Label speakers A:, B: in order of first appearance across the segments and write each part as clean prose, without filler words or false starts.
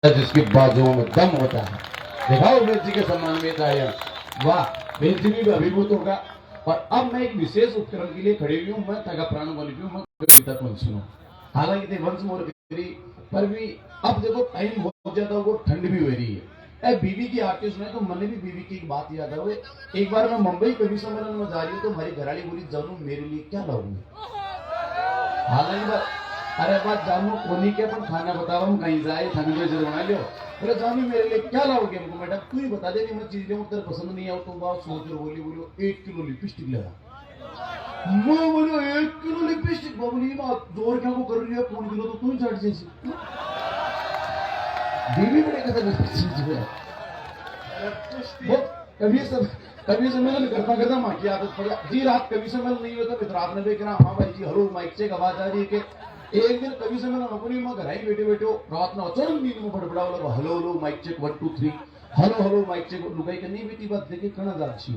A: जिसकी बाजुओं में दम होता है। दिखाओ वेद जी के सम्मान में आया। वाह, वेद जी भी अभिभूत होगा। और अब मैं एक विशेष उपकरण के लिए खड़ी हुई हूँ। मैं तगा प्राण बनी हूँ, मैं कविता कौन सुनूं। हालांकि थे वंश मोर करी, पर भी अब देखो टाइम बहुत ज्यादा वो ठंड भी हो रही है। बीवी की आरती सुने तो मन भी बीवी की एक बात याद आवे। एक बार मैं मुंबई कवि सम्मेलन में जा रही हूँ तो हमारी घराली बोली, जानू मेरे लिए क्या लाऊंगी। हालांकि अरे बात जानू कोनी के अपन खाना बताओ, हम कहीं जाए थाने में जरूर बना लियो। अरे जानू मेरे लिए क्या लाओगे हमको। मैडम तू ही बता दे, मैं चीज लेऊं तेरे पसंद नहीं आओ तो बात सोच कर बोली। बोलो 1 किलो लिपस्टिक ले आ। मैं बोलो 1 किलो लिपस्टिक। बोली बात जोर क्या को कर रही है, 1 किलो तो तू ही चढ़ जैसी। बीवी बड़े कैसे लिपस्टिक है वो। कभी सम्मेलन करता करता माँ की आदत पड़ा जी। रात कभी सम्मेलन नहीं होता तो रात में देख रहा, हाँ भाई जी हलो माइक से आवाज आ रही है कि एक दिन कभी सम्मेलन अपनी माँ घर आई बैठे बैठे रात में अचानक नींद में फटफड़ा लगा, hello hello mic check 1 2 3, hello hello mic check. लुगाई के नहीं बेटी बात देखे कना जा छी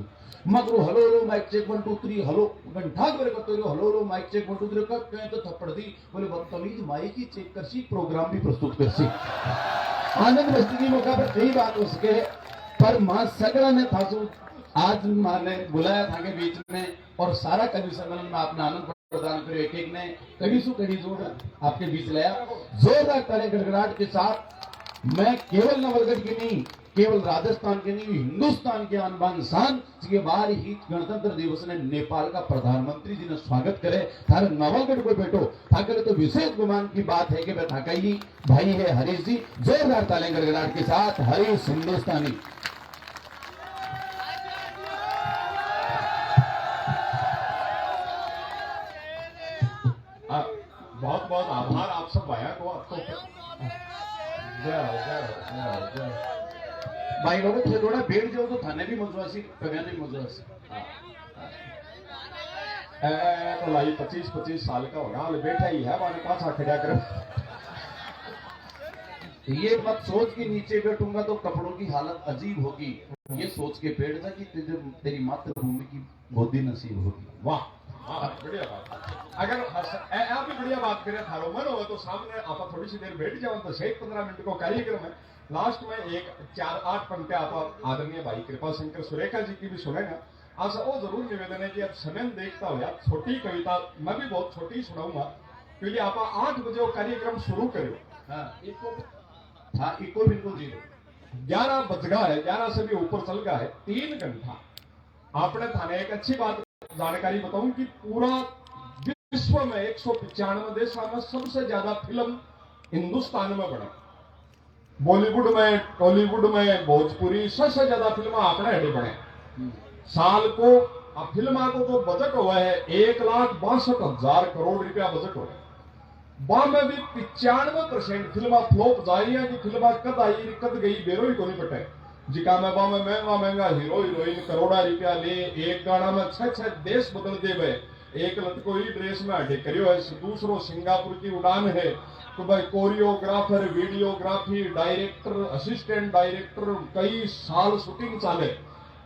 A: मगर hello hello mic check 1 2 3 hello घंटा करे करते रहो, हलो हलो माइक चेक 1 2 3 कब कहे तो थप्पड़ दी। बोले बदतमीज माइक की चेक करसी, प्रोग्राम भी प्रस्तुत करसी। आनंद मस्ती की मौका पर कई बात उसके, पर मां सगड़ा ने थासू आज मां ने बुलाया था के बीच में और सारा कवि सम्मेलन में आपने आनंद प्रदान करो। एक एक ने कवि सु कड़ी जोड़ आपके बीच लाया। जोरदार ताली गड़गड़ाहट के साथ मैं केवल नवलगढ़ की नहीं, केवल राजस्थान के नहीं, हिंदुस्तान के आन बान शान के बाहर ही गणतंत्र दिवस ने नेपाल का प्रधानमंत्री जी ने स्वागत करे थारे नवलगढ़ को बैठो थाकर तो विशेष गुमान की बात है कि बैठा ही भाई है हरीश जी। जोरदार ताली गड़गड़ाहट के साथ हरीश हिंदुस्तानी।
B: बहुत बहुत आभार आप सब आया को आपको
A: भाई लोगों थे थोड़ा बैठ जाओ तो थाने भी मजवासी कभी नहीं मजवासी।
B: तो लाई 25-25 साल का होगा बैठा ही है वाले पास खड़ा कर।
A: ये मत सोच कि नीचे बैठूंगा तो कपड़ों की हालत अजीब होगी। ये सोच के बैठ जा कि तेरी मातृभूमि की गोदी नसीब होगी।
B: वाह बढ़िया बात। अगर आप भी बढ़िया बात करें थारो मन हो तो सामने आप थोड़ी सी देर बैठ जाओ तो सही 15 मिनट को कार्यक्रम है। लास्ट में एक 4-8 पंक्तियां आप आदरणीय भाई कृपा शंकर सुरेखा जी की भी सुनेगा। आज वो जरूर निवेदन है कि आप समय देखता हो यार छोटी कविता मैं भी बहुत छोटी सुनाऊंगा क्योंकि आप 8 बजे वो कार्यक्रम शुरू करो।
A: हाँ इको बिल्कुल जी
B: 11 बज गया है, 11 से भी ऊपर चल गया है, 3 घंटा। आपने थाने एक अच्छी बात जानकारी बताऊं कि पूरा विश्व में 195 देशों में सबसे ज्यादा फिल्म हिंदुस्तान में बने। बॉलीवुड में, टॉलीवुड में, भोजपुरी सबसे ज्यादा फिल्म आपने हेडे बने। साल को फिल्म को जो बजट हुआ है 1,62,000 करोड़ रुपया बजट हुआ है। बा में भी 95% फिल्म फ्लॉप जा रही है कि फिल्म कद आई कद गई बेरो ही को नहीं पटे। जिका में बा में महंगा महंगा हीरो हीरोइन करोड़ा रुपया ले, एक गाना में 6 देश बदल दे गए। एक लटको ही ड्रेस में हटे करियो है, दूसरो सिंगापुर की उड़ान है। तो भाई choreographer, videography, director, assistant director कई साल शूटिंग चाले,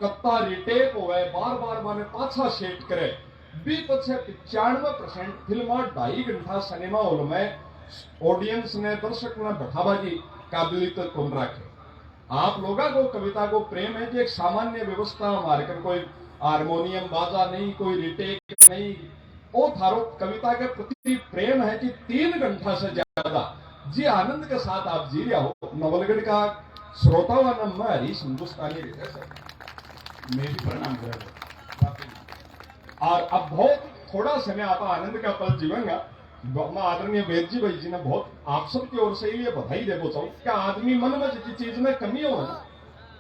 B: कत्ता रिटेक हो गए, बार बार माने पाछा सेट करे। भी पछे 95% फिल्म 2.5 घंटा सिनेमा हॉल में ऑडियंस ने दर्शक ने बैठावा की काबिलियत कौन रखे। आप लोगों को कविता को प्रेम है कि एक सामान्य व्यवस्था हमारे कर कोई हारमोनियम बाजा नहीं, कोई रिटेक नहीं। वो थारो कविता के प्रति प्रेम है कि 3 घंटा से ज्यादा जी आनंद के साथ आप जी रहा हो। नवलगढ़ का श्रोता व नम हरीश हिंदुस्तानी
A: मैं भी प्रणाम कर।
B: और अब बहुत थोड़ा समय आप आनंद का पल जीवेंगा। आदरणीय वेद जी भाई जी ने बहुत आप सबकी ओर से ये बधाई देवो चाहूं क्या आदमी मन में जिस चीज में कमी हो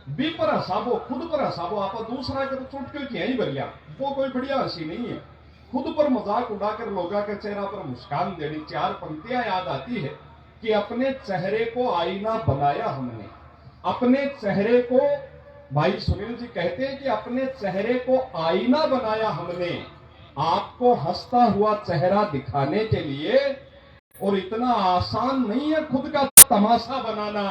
B: बी पर हसाबो, खुद पर हसाबो। आप दूसरा के तो चुटकी क्या ही भरिया वो कोई बढ़िया हंसी नहीं है। खुद पर मजाक उड़ाकर लोगों के चेहरा पर मुस्कान देनी। 4 पंक्तियां याद आती है कि अपने चेहरे को आईना बनाया हमने। अपने चेहरे को भाई सुनील जी कहते हैं कि अपने चेहरे को आईना बनाया हमने आपको हंसता हुआ चेहरा दिखाने के लिए। और इतना आसान नहीं है खुद का तमाशा बनाना,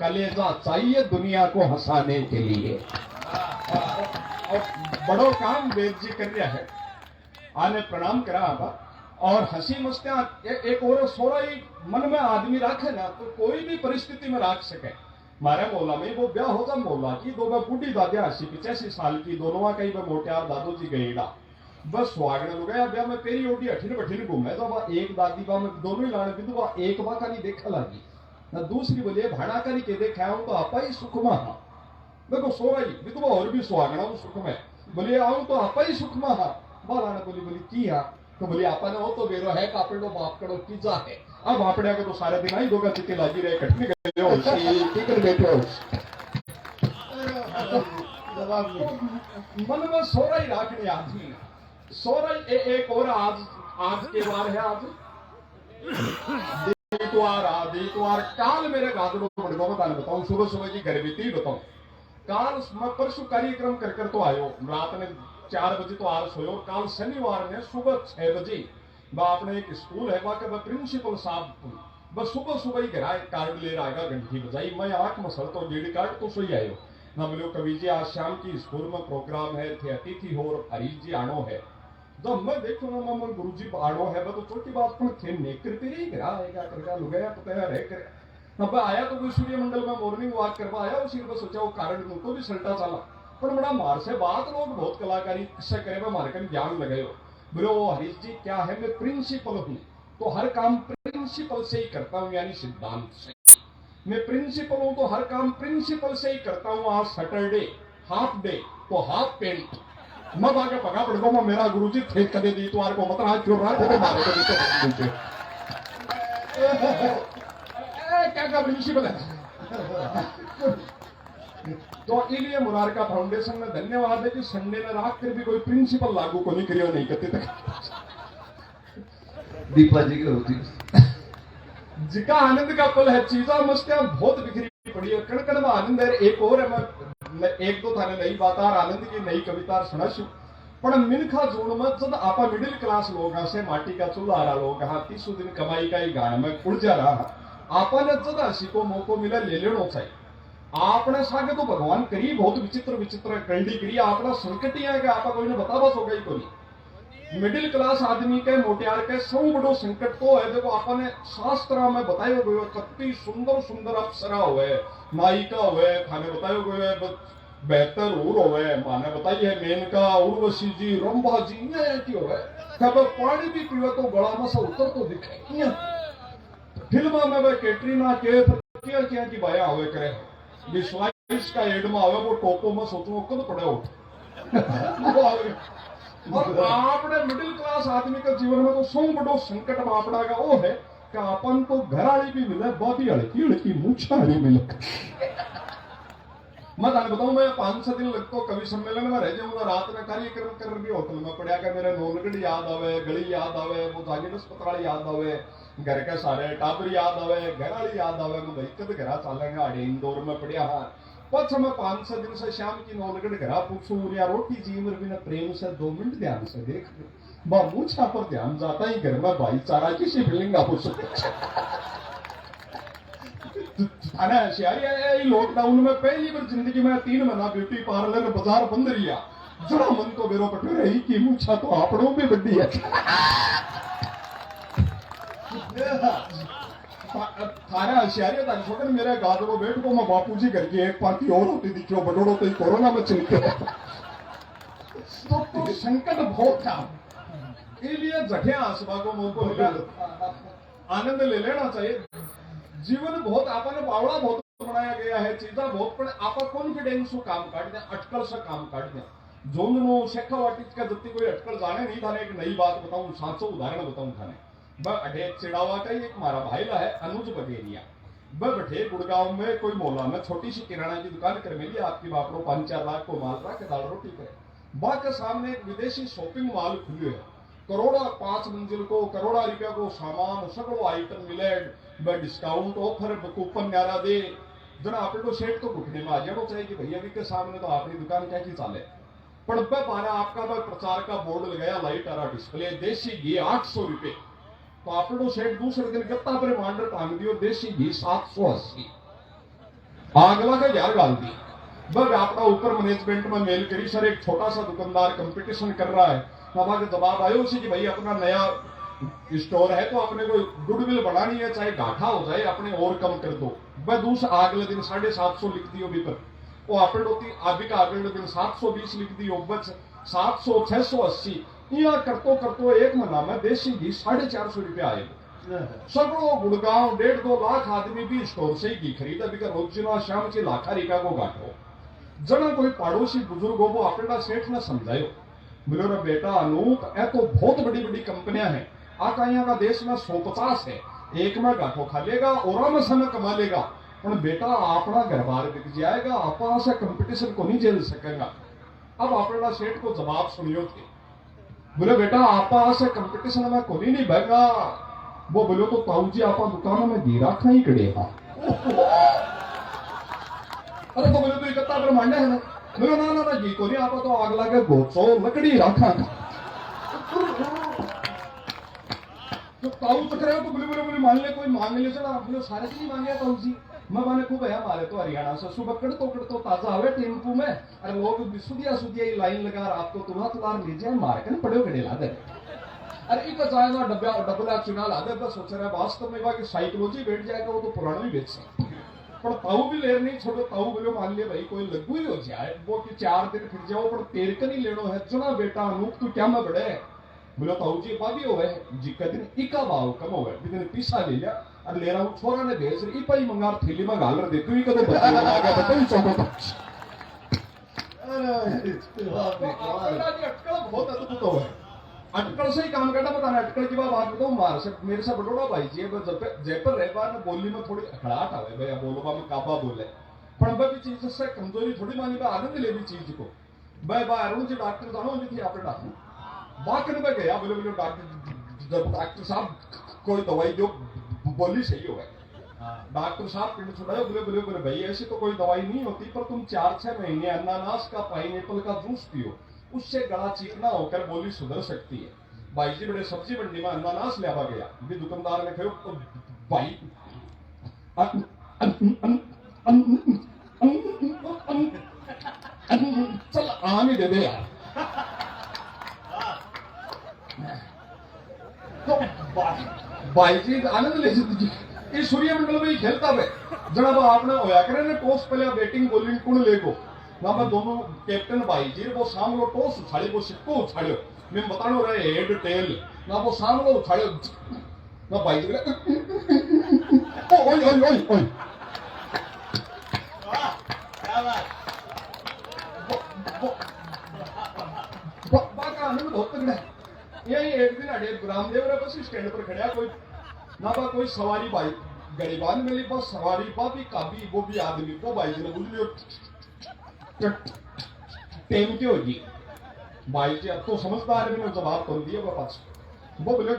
B: कलेजा चाहिए दुनिया को हंसाने के लिए। और बड़ो काम वेद जी कर रहा है। आने प्रणाम करा आप और हंसी मस्तियां एक और सोरा ही मन में आदमी रखे ना तो कोई भी परिस्थिति में रख सके। मारे मोहल्ला में वो ब्याह होता मोहल्ला की दो बूढ़ी दादियां 80-85 साल की दोनों कई मोटियार दादू जी गईड़ा बस सुहागने लुग गया ब्याह में पेरी ओटी अठीन बठीन घूमे तो वह एक दादी बा में दोनों ही लाने बिंदु वह एक बा का नहीं देखा लगी ना दूसरी बोलिए भाड़ा का नहीं के देखा हूं तो आपा ही सुख में हा देखो सो रही बिंदु और भी सुहागना सुख में बोलिए आऊं तो आपा ही सुख में हा बाला ने बोली बोली की हा तो बोली आपा ने हो तो बेरो है कापड़ो बाप कड़ो पिज्जा है अब आपड़े के तो सारे दिन आई दो का चिके लागी रहे कटने गए हो टिकट बैठे हो मन में सोरा ही राखने आदमी सोरा एक और आज के बार है आज दीतवार काल मेरे गाजरों को बताऊं सुबह सुबह की घर बीती बताऊं काल मैं परसों कार्यक्रम कर तो आयो रात ने 4 बजे तो आज सोयो काल शनिवार ने सुबह 6 बजे अपने एक स्कूल है वहां प्रिंसिपल साहब बस सुबह सुबह ही घर कार्ड ले आएगा घंटी बजाई मैं आंख मसल तो डेढ़ कार्ड तो सही आयो ना बोलो कवि जी आज शाम की स्कूल में प्रोग्राम है थे अतिथि हो और हरीश जी आनो है जब मैं देखो ना मामन गुरु जी आनो है तो छोटी बात पर थे नेकर पे ही घर आएगा करगा लुगाया पता है रह कर अब आया तो कोई सूर्य मंडल में मॉर्निंग वॉक करवा आया उसी पर सोचा वो कारण उनको भी सल्टा चला पर बड़ा मार से बात लोग बहुत कलाकारी किससे करे मैं मारकर ज्ञान लगाए बोलो हरीश जी क्या है मैं प्रिंसिपल हूँ तो हर काम प्रिंसिपल से ही करता हूँ यानी सिद्धांत से मैं प्रिंसिपल हूँ तो हर काम प्रिंसिपल से ही करता हूँ आज सैटरडे हाफ डे तो हाफ पेंट मैं आगे पका पड़ गया मेरा गुरुजी थे कदे दी तो को मत आज क्यों रहा है मारे को क्या का प्रिंसिपल है तो इलिए मुरारका फाउंडेशन में धन्यवाद है कि संडे में रात कर भी कोई प्रिंसिपल लागू को नहीं करियो नहीं करते तक
A: दीपा जी की होती
B: जिका आनंद का पल है चीजा मस्तियां बहुत बिखरी पड़ी है कड़कड़ में आनंद है एक और है मैं एक दो थाने नई बात आनंद की नई कविता सुना शु पर मिनखा जोन में जब आपा मिडिल क्लास लोग से माटी का चूल्हा रहा लोग हाँ 30 दिन कमाई का ही गाना में उलझा रहा आपा ने जब हसी को मौको मिला ले लेना चाहिए आपने सागे तो भगवान करी बहुत विचित्र विचित्र कंडी करी आपना संकट ही है कि आपा कोई ने बता बस हो गई कोई मिडिल क्लास आदमी के मोटियार के सौ बड़ो संकट तो है देखो आपने शास्त्र में बतायो गयो कत्ती सुंदर सुंदर अप्सरा हुए नायिका हुए खाने बतायो गयो बेहतर उर हुए माने बताई है मेनका उर्वशी जी रंभा जी ये की हुए कब पानी भी पीवे तो गला में से उतर तो दिखे फिल्म में वे कैटरीना कैफ क्या क्या की बाया हुए करे विश्वास का एड में आवे वो टोपो में सोचो कद पड़े हो और आपने मिडिल क्लास आदमी के जीवन में तो सौ बड़ो संकट में आपड़ा का वो है कि अपन तो घर वाली भी मिले बॉडी हड़की मूछा नहीं मिले मैं ताने बताऊं मैं 5-6 दिन लगतो कवि सम्मेलन में रह जाऊंगा रात में कार्यक्रम कर भी होटल में पड़ा का मेरे नौनगढ़ याद आवे गली याद आवे वो जागीर अस्पताल याद आवे घर के सारे टाबर याद आवे घर वाली याद आवे मैं भाई कद घरा चलेंगे अड़े इंदौर में पड़िया हाँ पछ मैं 5-6 दिन से शाम की नौनगढ़ घरा पूछू या रोटी जीवर बिना प्रेम से 2 मिनट ध्यान से देख मूछा पर ध्यान जाता ही घर में भाईचारा की सी फीलिंग आप लॉकडाउन में पहली बार जिंदगी में 3 महीना ब्यूटी पार्लर बाजार बंद रिया जरा मन को बेरो पटो रही कि मूछा तो आपड़ों में बड़ी है थारे होशियारी था छोटे मेरे गाजरो बैठ को मैं बापूजी घर की एक पार्टी और होती थी क्यों बटोड़ो तो कोरोना में चलते तो संकट बहुत था इसलिए जठे आसबा को मौको मिला आनंद ले लेना चाहिए जीवन बहुत आपने बावड़ा बहुत बनाया गया है चीजा बहुत पर आपा कॉन्फिडेंस काम काट दे अटकल से काम काट दे जोन नो शेखा वाटी का जत्ती कोई अटकल जाने नहीं थाने एक नई बात बताऊं 700 उदाहरण बताऊं थाने ब अठे चिड़ावा का एक मारा भाईला है अनुज बघेरिया ब बठे गुड़गांव में कोई मोहल्ला में छोटी सी किराना की दुकान कर मिली आपकी बापड़ो 5-4 लाख को माल रहा के दाल रोटी करे बा के सामने एक विदेशी शॉपिंग मॉल खुले है करोड़ा 5 मंजिल को करोड़ा रुपया को सामान सगड़ो आइटम मिले डिस्काउंट ऑफर कूपन न्यारा दे जना आपको सेठ तो घुटने में आ जाना चाहिए कि भैया के सामने तो अपनी दुकान क्या की चाले पर बारा आपका प्रचार का बोर्ड लगाया लाइट आ रहा डिस्प्ले देसी घी 800 रुपए तो आपको सेठ दूसरे दिन गत्ता पर मांडर टांग दियो देसी घी 780 आगला का यार गाल दी बग आपका ऊपर मैनेजमेंट में मेल करी सर एक छोटा सा दुकानदार कंपटीशन कर रहा है बाबा के जवाब आयो उसी कि भाई अपना नया स्टोर है तो अपने को गुडविल बढ़ानी है, चाहे घाटा हो जाए अपने और कम कर दो। वह दूसरा अगले दिन 750 लिख दियो भीतर, वो अपने होती अभी का अगले दिन 720 लिख दियो, बच 700 680 यहाँ करतो एक महीना में देसी घी 450 रुपया आएगा। सगड़ो गुड़गांव 1.5-2 लाख आदमी भी स्टोर से ही घी खरीदा, बिका रोजना शाम के लाखा रिका को घाटो। जना कोई पड़ोसी बुजुर्ग हो वो अपना सेठ ने समझायो, बोलो रे बेटा अनूप ए तो बहुत बड़ी बड़ी कंपनियां हैं, आकाइया का देश में 150 है, एक में घाटो खा लेगा और में समय कमा लेगा, पर बेटा अपना घर बार बिक जाएगा, अपना से कंपटीशन को नहीं झेल सकेगा। अब अपना सेठ को जवाब सुनियो थे, बोले बेटा आपा से कंपटीशन में कोई नहीं बहेगा। वो बोलो तो ताऊ जी आपा दुकानों में घी रखा ही कड़ेगा। अरे तो बोले तो इकट्ठा ब्रह्मांड है ना, बोलो ना ना ना घी को नहीं, आपा तो आग लगे गोचो लकड़ी रखा। तो ताऊ तो करे तो बोले बोले बोले मान ले कोई मांग ले चला, बोले सारे नहीं मांगे ताऊ जी, मैं माने खूब है हमारे तो हरियाणा से सुबह कड़तो ताजा हवे टेम्पू में, अरे लोग सुदिया सुदिया लाइन लगा रात को तुला तुलार लीजिए मार के पड़े गड़े ला दे। अरे इतना चाहेगा डबला चुना ला दे, बस सोच रहा है वास्तव में कि साइकोलॉजी बैठ जाएगा वो तो पुराना भी बेच सकते, पर ताऊ भी लेर नहीं छोड़ो। ताऊ बोलो मान लिया भाई कोई लगू ही हो जाए वो कि 4 दिन फिर जाओ, पर तेरे का नहीं लेनो है चुना बेटा अनूप तू क्या मैं बड़े, बोलो ताऊ जी बाबी हो गए जी का दिन इका भाव कम हो गए, दिन पीसा ले लिया, अब ले रहा हूँ छोरा ने भेज रही इपाई मंगार थैली में गाल रहे तू ही कदम बच्चे बना गया बताओ चौको। अटकल बहुत अद्भुत हो है, अटकल से ही काम करना बताना। अटकल की बात बताऊं मार से मेरे से बटोड़ा भाई जी जयपुर रह बार में बोली में थोड़ी खड़ाहट आवे भैया बोलो में काबा बोले, पर मैं भी चीज से कमजोरी थोड़ी मानी मैं आनंद ले भी चीज को। मैं अरुण जी डॉक्टर जानो जी थी आपने डॉक्टर बाकन में गया, बोले बोले डॉक्टर साहब कोई दवाई जो बोली सही हो गए। डॉक्टर साहब पिंड छुड़ाए, बोले बोले बोले भाई ऐसी तो कोई दवाई नहीं होती, पर तुम 4-6 महीने अनानास का पाइनएप्पल का जूस पियो, उससे गला चिकना होकर बोली सुधर सकती है। भाई जी बड़े सब्जी मंडी में अनानास लेवा गया, भी दुकानदार ने कहो भाई चल आम ही दे दे यार। तो भाई जी आनंद ले ये सूर्यमंडल में ही खेलता है जनाब आपने होया करे ने टॉस पहले बैटिंग बॉलिंग कौन लेगो ना, मैं दोनों कैप्टन भाई जी वो सामने टॉस उछाड़े वो सिक्को उछाड़ो, मैं बतानो रहे हेड टेल ना वो सामने उछाड़ो ना भाई जी ओए ओए ओए ओए क्या बात बाका आनंद बहुत तगड़ा है। यही एक दिन अड़े रामदेव रे बस स्टैंड पर खड़ा कोई ना बा कोई सवारी भाई गरीबान मिली बस सवारी बाबी काबी वो भी आदमी वो भाई जी ने बुझ लियो टेम के होगी भाई जी अब तो समझदार भी ने जवाब कर दिया वो पास वो बोले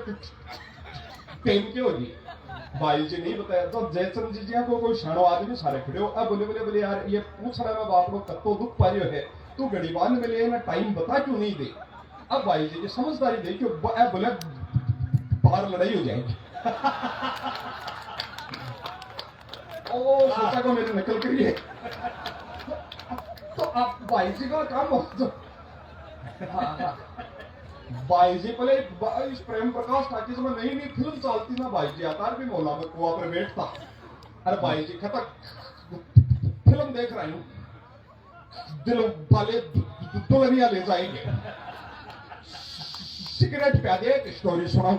B: टेम के होगी भाई जी नहीं बताया तो जयचंद जी को कोई शानो आदमी सारे खड़े हो। अब बोले बोले बोले यार ये पूछ रहा मैं बाप को कत्तो दुख पा रही है तू गरीबान मिले ना टाइम बता क्यों नहीं दे। अब भाई जी समझदारी देखियो बोले बाहर लड़ाई हो जाएगी। ओ सोचा को मेरी नकल करी है तो आप भाई जी का काम भाई जी पहले इस प्रेम प्रकाश टाकीज में नई नई फिल्म चलती ना भाई जी आता भी मौला में कुआ पर बैठता। अरे भाई जी खतक फिल्म देख रही हूँ दिल वाले दुल्हनिया ले जाएंगे सिगरेट प्या दे एक स्टोरी सुनाऊं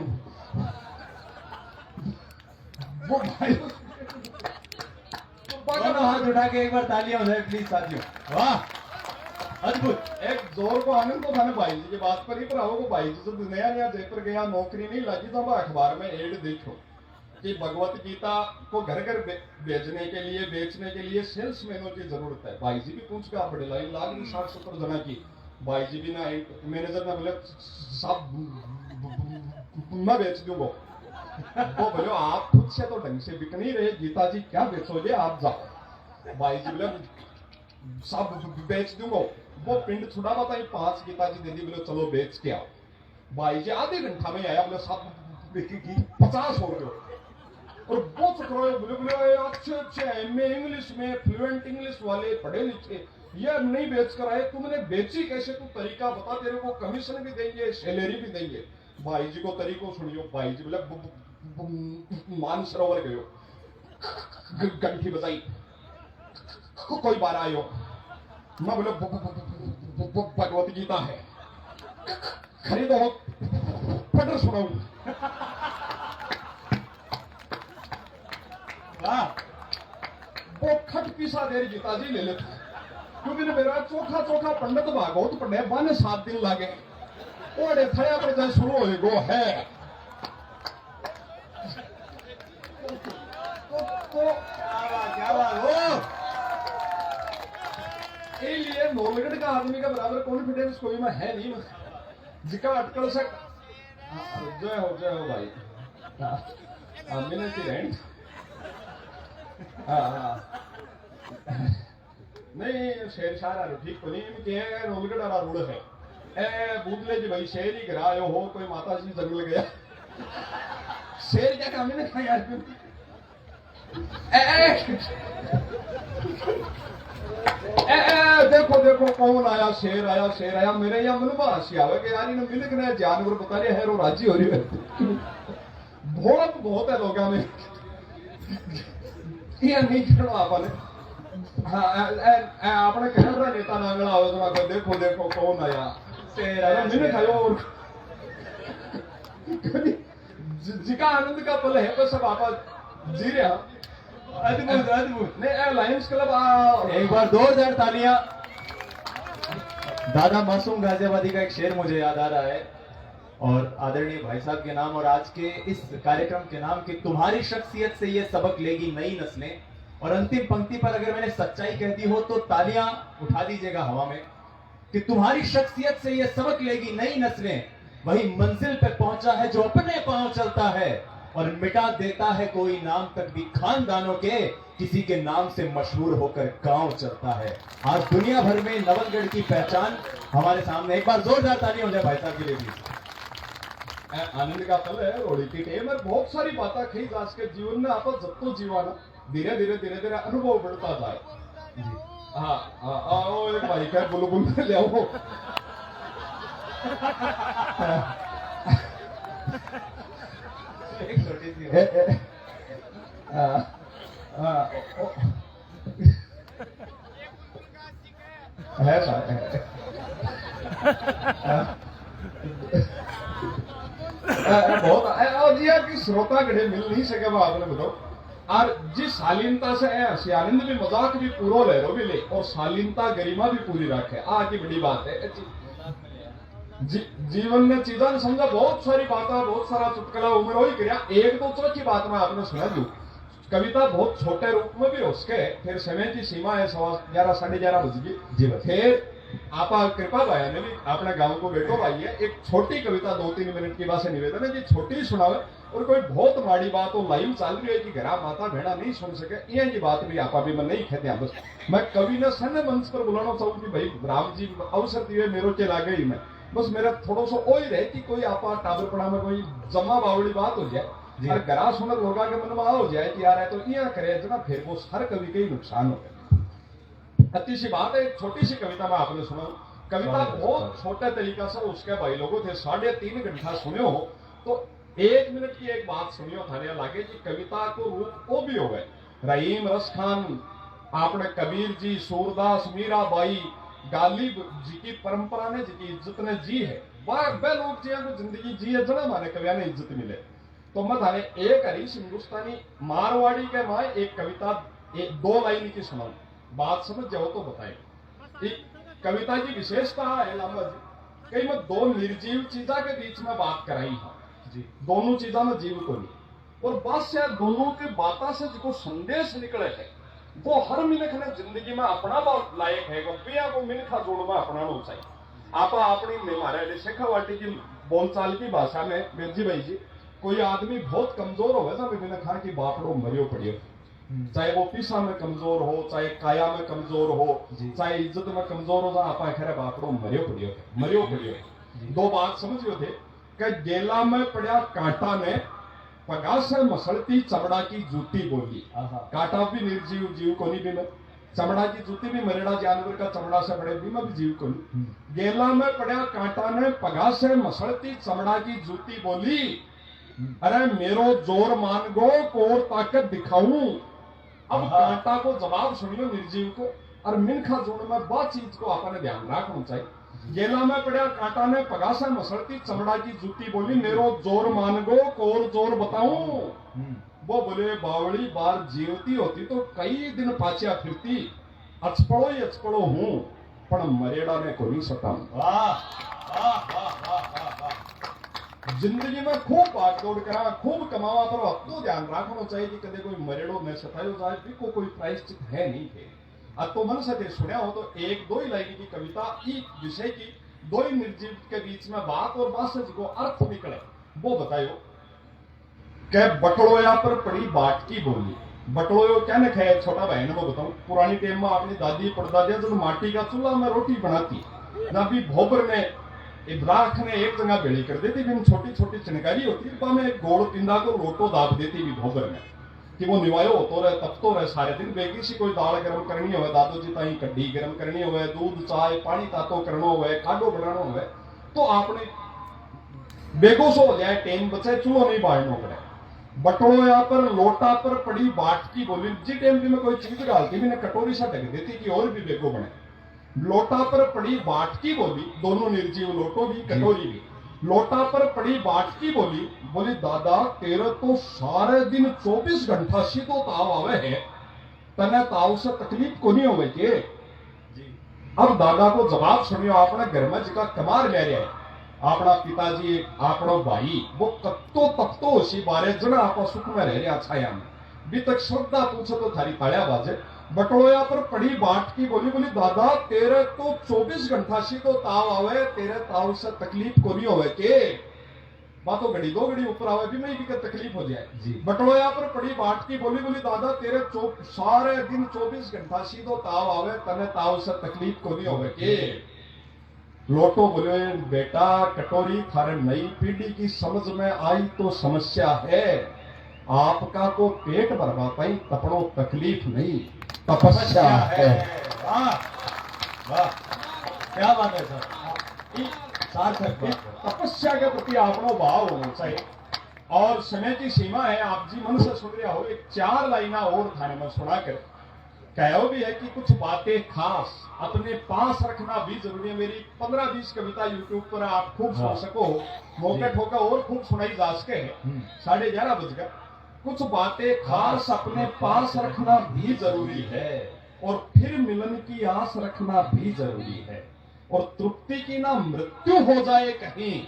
B: वो भाई
C: हाथ उठा के एक बार तालियां हो जाए प्लीज साथियों। वाह अद्भुत
B: एक जोर को आनंद तो था ना भाई जी की बात पर ही पर आओ भाई जी जब नया नया जयपुर गया नौकरी नहीं लगी तो अखबार में एड देखो कि भगवत गीता को घर घर बेचने के लिए बेचने के लिए सेल्समैनों की जरूरत है। भाई जी भी पूछ गया बड़े लाइन लाग रही 60-70 जना की। भाई जी भी ना मैनेजर ने बोले साहब मैं बेच दूंगा वो बोले आप खुद से तो ढंग से बिक नहीं रहे गीता जी क्या बेचोगे आप जाओ। भाई जी बोले सब बेच दूंगा वो पिंड छुड़ा बताई 5 गीता जी दे दी बोले चलो बेच के आओ। भाई जी आधे घंटा में आया बोले सब 50 हो गए और वो चक्रो बोले बोले अच्छे एमए इंग्लिश में फ्लुएंट इंग्लिश वाले पढ़े लिखे ये नहीं बेच कर आए तुमने बेची कैसे तू तरीका बता तेरे को कमीशन भी देंगे सैलरी भी देंगे। भाई जी को तरीको सुनियो। भाई जी बोले मानसरोवर गयो, घंटी बजाई, कोई बार आयो। मैं बोले भगवत गीता है, खरीदो पढ़ सुनाऊ।
C: वाह
B: वो खट पीसा देर गीता जी ले लेते, क्योंकि मेरा चोखा चोखा पंडित भागवत पढ़े बन 7 दिन लागे। ओडे थया पर जाए शुरू हो गो है।
C: क्या बात हो।
B: इसलिए नौलगढ़ का आदमी का बराबर कॉन्फिडेंस कोई में है नहीं। जिका अटकल से जय हो भाई। मिनट की रेंट नहीं शेर शारा ठीक को नहीं के नौलगढ़ वाला रोड है। ए बूदले जी भाई शेर ही गिरायो हो, कोई माता जी जंगल गया शेर क्या काम है ना यार। देखो देखो कौन आया, शेर आया शेर आया। मेरे यहाँ मनवा हंसी आवे कि यार इन्हें मिल रहे जानवर बता रहे हैं, राजी हो रही है। भोलक बहुत है लोगों में, ये नहीं करना आपने। हाँ आपने कहना नेता नांगड़ा हो तो देखो देखो कौन आया,
C: शेर आया
B: मैंने खायो। और जिका आनंद का पल है बस सब आप जी रहे हैं।
C: अद्भुत अद्भुत।
B: नहीं लायंस क्लब
C: एक बार जोरदार तालियां। दादा मासूम गाजियाबादी का एक शेर मुझे याद आ रहा है, और आदरणीय भाई साहब के नाम और आज के इस कार्यक्रम के नाम कि तुम्हारी शख्सियत से ये सबक लेगी नई नस्लें। और अंतिम पंक्ति पर अगर मैंने सच्चाई कह दी हो तो तालियां उठा दीजिएगा हवा में कि तुम्हारी शख्सियत से ये सबक लेगी नई नस्लें। वही मंजिल पे पहुंचा है जो अपने पांव चलता है, और मिटा देता है कोई नाम तक भी खानदानों के, किसी के नाम से मशहूर होकर गांव चलता है। आज दुनिया भर में नवलगढ़ की पहचान हमारे सामने। एक बार जोरदार ताली हो जाए भाई साहब के लिए भी।
B: आनंद का पल है रोड़ी की टेम है। बहुत सारी बातें कही आज के जीवन में आप जब तो जीवाना धीरे धीरे धीरे धीरे अनुभव बढ़ता जाए। हाँ आओ एक भाई का बुलबुल में ले आओ।
C: एक छोटी सी
B: बहुत और जी की श्रोता गढ़े मिल नहीं सके वो आपने बताओ। और जिस शालीनता से आनंद भी मजाक भी पूरा ले रो भी ले, और शालीनता गरिमा भी पूरी रखे। आज की बड़ी बात है जीवन में चीजा ने समझा बहुत सारी बातें, बहुत सारा चुटकला उम्र हो ही गया। एक दो चौथी बात में आपने सुना दू। कविता बहुत छोटे रूप में भी हो सके, फिर समय की सीमा है 11:30 साढ़े 11 बज गई। फिर आप कृपा भाई ने भी अपने गांव को बैठो भाई है एक छोटी कविता 2-3 मिनट की बात से निवेदन है जी छोटी सुनावे। और कोई बहुत माड़ी बात हो लाइव चाल रही है कि घरा माता भेड़ा नहीं सुन सके, ये जी बात भी आप भी मैं नहीं कहते। बस मैं कवि ने सन मंच पर बुलाना चाहूँ कि भाई राम जी अवसर दिए मेरो के लागे ही मैं बस मेरा थोड़ा सा ओ ही रहे कि कोई आप टाबरपड़ा में कोई जमा बावड़ी बात हो जाए और घरा सुनर लोगा के मन में आ हो जाए कि यार है तो ये करे जना, फिर वो हर कवि के ही नुकसान हो गया। अच्छी सी बात है, एक छोटी सी कविता में आपने सुना। कविता बहुत छोटे तरीका से उसके भाई लोगों थे 3.5 घंटा सुने हो तो 1 मिनट की एक बात सुनियो थाने लागे कि कविता को रूप वो भी हो गए। रहीम रस खान, आपने कबीर जी, सूरदास, मीराबाई, गालिब जी की परंपरा ने जी की इज्जत ने जी है। वह लोग जी को जिंदगी जी है जना माने कविया ने इज्जत मिले। तो मैं थाने एक हरीश हिंदुस्तानी मारवाड़ी के माए एक कविता 2 लाइन की सुना, बात समझ जाओ तो बताए। कविता की विशेषता है लामा जी कई मैं 2 निर्जीव चीजा के बीच में बात कराई है जी। दोनों चीजा में जीव को नहीं, और बस या दोनों के बाता से जो संदेश निकले है वो हर मिनख ने जिंदगी में अपना लायक है। बिया को मिनखा जोड़ में अपनाना चाहिए। आप अपनी हमारे शेखावाटी की बोलचाल की भाषा में बिरजी भाई जी कोई आदमी बहुत कमजोर हो ना मैंने कहा कि बापड़ो मरियो पड़ियो, चाहे वो पीसा में कमजोर हो, चाहे काया में कमजोर हो, चाहे इज्जत में कमजोर हो, आप खैर बापड़ो मरियो पड़ियो। 2 बात समझियो थे कि गेला में पड़ा कांटा ने पगा से मसलती चमड़ा की जूती बोली। कांटा भी निर्जीव जीव को नहीं भी चमड़ा की जूती भी मरेड़ा जानवर का चमड़ा से बड़े भी मैं भी जीव को गेला में पड़ा कांटा ने पगा से मसलती चमड़ा की जूती बोली, अरे मेरो जोर मान गो कोर ताकत दिखाऊं। अब कांटा को जवाब सुनियो निर्जीव को, और मिनखा जोड़ में बहुत चीज को आपने ध्यान रखना चाहिए। गेला में पड़ा कांटा ने पगा से मसलती चमड़ा की जूती बोली, मेरो जोर मान गो कोर जोर बताऊं। वो बोले बावड़ी बार जीवती होती तो कई दिन पाचिया फिरती, अचपड़ो ही अचपड़ो हूं पण मरेड़ा ने को नहीं सका। जिंदगी में खूब भागदौड़ करा, खूब कमावा, पर अब तो ध्यान रखना चाहिए कि कदे कोई मरेड़ो में सतायो जाए भी को कोई प्रायश्चित है नहीं थे। अब तो मन से सुना हो तो एक दो ही लाइन की कविता इस विषय की, दो ही निर्जीव के बीच में बात और बात को अर्थ निकले वो बतायो। क्या बटलोया पर पड़ी बाट की बोली। बटलोयो क्या ने खाया, छोटा बहन को बताऊं, पुरानी टाइम में अपनी दादी परदादियां जब माटी का चूल्हा में रोटी बनाती ना भी भोबर में इब्राख ने एक जगह बेड़ी कर देती भी, छोटी छोटी चिनकारी होती में एक गोड़ पिंदा को लोटो दाब देती भी भोबर में कि वो निवायो होतो रहे तपतो रहे सारे दिन। बेगी सी कोई दाल गर्म करनी हो, दादो जी ताई कड्डी गर्म करनी हो, दूध चाय पानी तातो करना हो, खाडो बनाना हो, तो आपने बेगो सो हो जाए टेम बचे चूल्हो नहीं बाढ़ना पड़े। बटोया पर लोटा पर पड़ी बाट की बोली, जी टाइम भी में कोई चीज डालती भी कटोरी सा ढक देती कि और भी बेगो बने। लोटा पर पड़ी बाट की बोली, दोनों निर्जीव, लोटो भी कटोरी भी। लोटा पर पड़ी बाट की बोली, बोली दादा तेरे तो सारे दिन 24 घंटा सीधो ताव आवे है, तने ताव से तकलीफ को नहीं होवे के। अब दादा को जवाब सुनियो, अपने घर में जिका कमार ले रहा है अपना पिताजी अपना भाई, वो कत्तो तकतो उसी बारे जना आपा सुख में रह रहा छाया में भी तक श्रद्धा पूछो तो थारी तालिया बाजे। बटोया पर पड़ी बाट की बोली, बोली दादा तेरे तो 24 घंटा सी तो ताव आवे, तेरे ताव से तकलीफ को नहीं होवे के। बातों घड़ी दो घड़ी ऊपर आवे भी नहीं भी तकलीफ हो जाए। बटोया पर पड़ी बाट की बोली, बोली दादा तेरे सारे दिन 24 घंटा सी तो ताव आवे, तने ताव से तकलीफ को नहीं होवे के। लोटो बोले बेटा कटोरी थारे नई पीढ़ी की समझ में आई तो समस्या है, आपका को पेट भरवा पाई तपड़ो तकलीफ नहीं तपस्या है।
C: वाह वाह क्या बात है सर, सार्थक बात है।
B: तपस्या के प्रति आपनो भाव होना चाहिए और समय की सीमा है। आप जी मन से सुन रहा हो, एक 4 लाइना और थाने में सुना कर कहो भी है कि कुछ बातें खास अपने पास रखना भी जरूरी है। मेरी 15-20 कविता यूट्यूब पर आप खूब सुन सको, मौके ठोका और खूब सुनाई जा सके। 11:30 बज गए। कुछ बातें खास अपने पास रखना भी जरूरी है और फिर मिलन की आस रखना भी जरूरी है, और तृप्ति की ना मृत्यु हो जाए कहीं,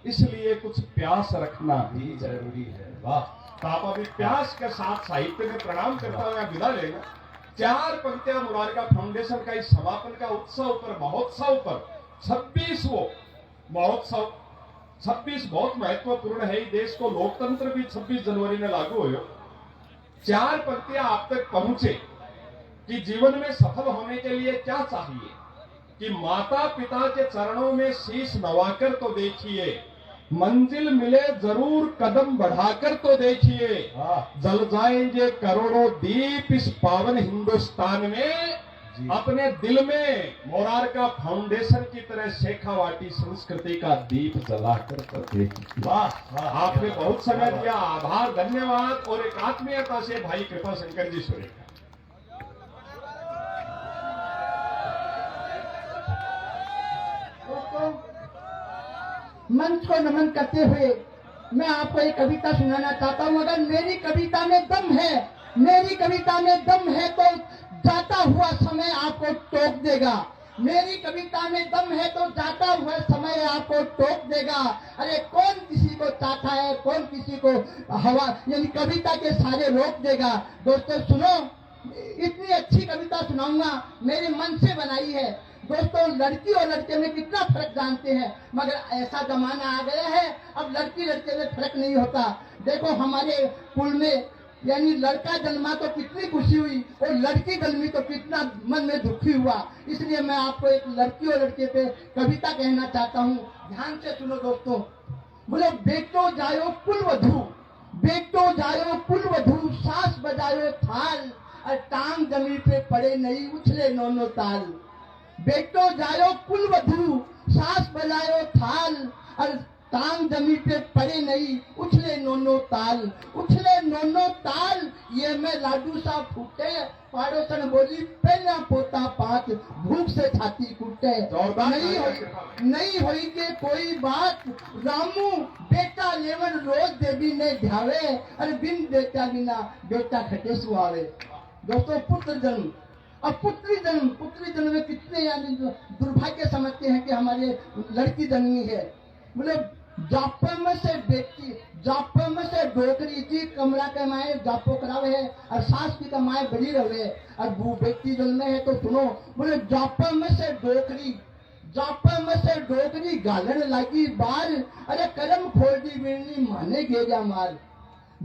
B: इसलिए कुछ प्यास रखना भी जरूरी है। वाह, तो आप अभी प्यास के साथ साहित्य में प्रणाम करता हुआ विदा लेगा। 4 पंक्तियां मुरारका फाउंडेशन का इस समापन का उत्सव पर, महोत्सव पर 26वां महोत्सव, 26 बहुत महत्वपूर्ण है। देश को लोकतंत्र भी 26 जनवरी में लागू हो। 4 पंक्तियां आप तक पहुंचे कि जीवन में सफल होने के लिए क्या चाहिए, कि माता पिता के चरणों में शीश नवाकर तो देखिए, मंजिल मिले जरूर कदम बढ़ाकर तो देखिए, जल जाएंगे करोड़ों दीप इस पावन हिंदुस्तान में, अपने दिल में मोरारका फाउंडेशन की तरह शेखावाटी संस्कृति का दीप जलाकर तो देखिए। वाह, आपने बहुत समय दिया, आभार, धन्यवाद। और एक आत्मीयता से भाई कृपा शंकर जी सुरेखा।
D: मंच को नमन करते हुए मैं आपको एक कविता सुनाना चाहता हूं। अगर मेरी कविता में दम है, मेरी कविता में दम है तो जाता हुआ समय आपको टोक देगा। मेरी कविता में दम है तो जाता हुआ समय आपको टोक देगा। अरे कौन किसी को चाहता है, कौन किसी को हवा यानी कविता के सारे रोक देगा। दोस्तों सुनो, इतनी अच्छी कविता सुनाऊंगा, मेरे मन से बनाई है। दोस्तों लड़की और लड़के में कितना फर्क जानते हैं, मगर ऐसा जमाना आ गया है अब लड़की लड़के में फर्क नहीं होता। देखो हमारे कुल में यानी लड़का जन्मा तो कितनी खुशी हुई और लड़की जन्मी तो कितना मन में दुखी हुआ। इसलिए मैं आपको एक लड़की और लड़के पे कविता कहना चाहता हूँ, ध्यान से सुनो दोस्तों। बोले बेटो जायो कुल वधू, बेटो जायो कुल वधू, सास बजायो थाल, और टांग जमीन पे पड़े नहीं उछले नोनो ताल। बेटो जायो कुल वधू सास बजायो थाल और टांग जमीन पे पड़े नहीं उछले नोनो ताल, उछले नोनो ताल। ये मैं लाडू सा फूटे पाड़ोसन बोली पहला पोता पाँच भूख से छाती कूटे। नहीं हुई के कोई बात रामू बेटा लेवन रोज देवी ने ध्यावे अरे बिन बेटा बिना बेटा खटे सुहावे। दोस्तों पुत्र जन्म अब पुत्री जन्म में कितने यानी दुर्भाग्य समझते हैं कि हमारे लड़की जन्मी है। बोले जापे में से बेटी जापे में से डोकरी जी कमरा के माए जापो करावे है और सास की कमाए बड़ी रहे और वो बेटी जन्मे है तो सुनो। बोले जापे में से डोकरी गालन लगी बार अरे करम खोल दी बिरनी माने गेजा मार।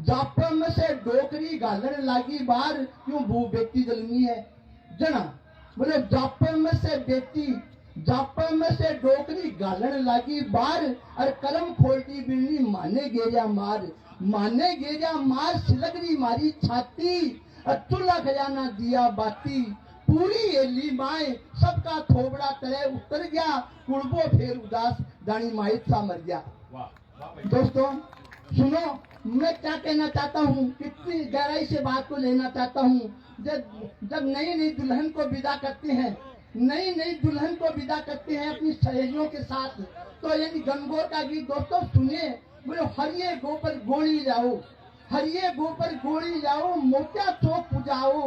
D: जापे में से डोकरी गालन लगी बार क्यों वो बेटी जन्मी है जना। बोले जापे में से डोकरी गालन लगी बार और करम खोलती बिरनी माने गेजा मार सिलगरी मारी छाती और चूल्हा खजाना दिया बाती। पूरी एली माए सबका थोबड़ा तले उतर गया कुड़बो फेर उदास दानी माइट सा मर गया। दोस्तों सुनो मैं क्या कहना चाहता हूँ, कितनी गहराई से बात को लेना चाहता हूँ। जब नई दुल्हन को विदा करते हैं अपनी सहेलियों के साथ तो यानी गणगौर का गीत दोस्तों सुनिए। बोलो हरिये गोपर गोली जाओ मोत्या चौक पुजाओ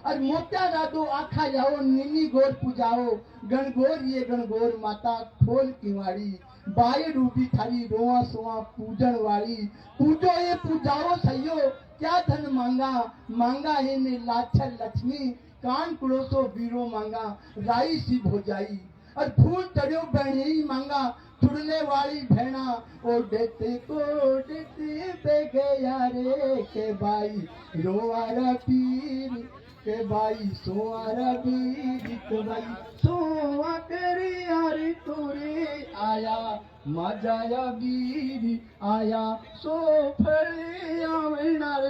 D: और मोत्या दादो आखा जाओ नीली गोर पुजाओ। गणगौर माता खोल किवाड़ी बाई रूबी थारी रोआ सोआ पूजन वाली। पूजो ये पूजाओ सहियो क्या धन मांगा है ने लाछर लक्ष्मी कान कुड़ोसो वीरो मांगा राई सी भोजाई और फूल चढ़ो बहनी मांगा चुड़ने वाली भेना ओ देते बेगे यारे के बाई रोआरा पीर के बाई सोआरा बीर के बाई सोआ करे यारे तोरे आया मजाया बीर आया सो फड़े आवे नारे।